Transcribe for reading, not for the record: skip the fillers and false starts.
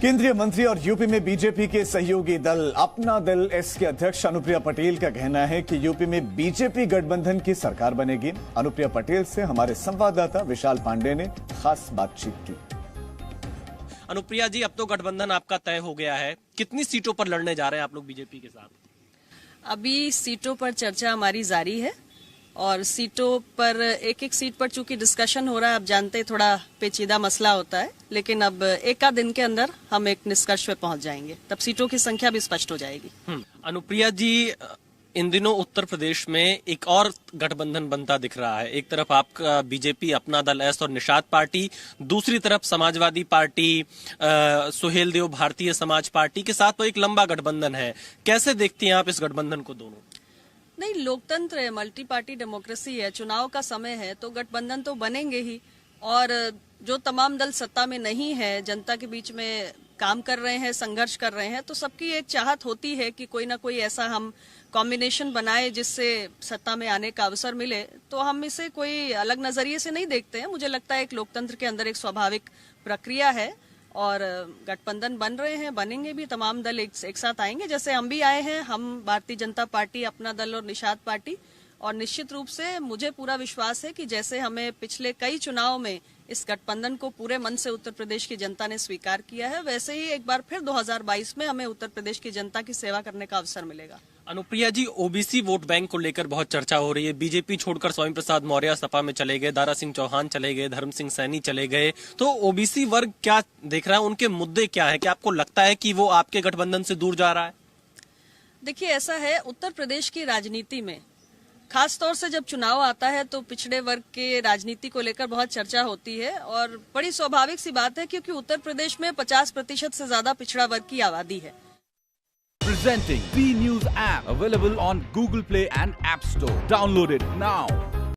केंद्रीय मंत्री और यूपी में बीजेपी के सहयोगी दल अपना दल एस के अध्यक्ष अनुप्रिया पटेल का कहना है कि यूपी में बीजेपी गठबंधन की सरकार बनेगी। अनुप्रिया पटेल से हमारे संवाददाता विशाल पांडे ने खास बातचीत की। अनुप्रिया जी, अब तो गठबंधन आपका तय हो गया है, कितनी सीटों पर लड़ने जा रहे हैं आप लोग बीजेपी के साथ? अभी सीटों पर चर्चा हमारी जारी है और सीटों पर एक एक सीट पर चूंकि डिस्कशन हो रहा है, आप जानते हैं थोड़ा पेचीदा मसला होता है, लेकिन अब एक आध दिन के अंदर हम एक निष्कर्ष पे पहुंच जाएंगे, तब सीटों की संख्या भी स्पष्ट हो जाएगी। अनुप्रिया जी, इन दिनों उत्तर प्रदेश में एक और गठबंधन बनता दिख रहा है। एक तरफ आपका बीजेपी अपना दल एस और निषाद पार्टी, दूसरी तरफ समाजवादी पार्टी, सुहेल देव भारतीय समाज पार्टी के साथ तो एक लंबा गठबंधन है। कैसे देखती हैं आप इस गठबंधन को? दोनों नहीं, लोकतंत्र है, मल्टी पार्टी डेमोक्रेसी है, चुनाव का समय है तो गठबंधन तो बनेंगे ही। और जो तमाम दल सत्ता में नहीं है, जनता के बीच में काम कर रहे हैं, संघर्ष कर रहे हैं, तो सबकी एक चाहत होती है कि कोई ना कोई ऐसा हम कॉम्बिनेशन बनाए जिससे सत्ता में आने का अवसर मिले। तो हम इसे कोई अलग नजरिए से नहीं देखते हैं। मुझे लगता है एक लोकतंत्र के अंदर एक स्वाभाविक प्रक्रिया है और गठबंधन बन रहे हैं, बनेंगे भी, तमाम दल एक साथ आएंगे जैसे हम भी आए हैं, हम भारतीय जनता पार्टी, अपना दल और निषाद पार्टी। और निश्चित रूप से मुझे पूरा विश्वास है कि जैसे हमें पिछले कई चुनाव में इस गठबंधन को पूरे मन से उत्तर प्रदेश की जनता ने स्वीकार किया है, वैसे ही एक बार फिर 2022 में हमें उत्तर प्रदेश की जनता की सेवा करने का अवसर मिलेगा। अनुप्रिया जी, ओबीसी वोट बैंक को लेकर बहुत चर्चा हो रही है। बीजेपी छोड़कर स्वामी प्रसाद मौर्य सपा में चले गए, दारा सिंह चौहान चले गए, धर्म सिंह सैनी चले गए, तो ओबीसी वर्ग क्या देख रहा है? उनके मुद्दे क्या है? क्या आपको लगता है कि वो आपके गठबंधन से दूर जा रहा है? देखिए, ऐसा है, उत्तर प्रदेश की राजनीति में खास तौर से जब चुनाव आता है तो पिछड़े वर्ग के राजनीति को लेकर बहुत चर्चा होती है और बड़ी स्वाभाविक सी बात है क्योंकि उत्तर प्रदेश में 50% से ज्यादा पिछड़ा वर्ग की आबादी है। Presenting B News app available on Google Play and App Store. Download it now.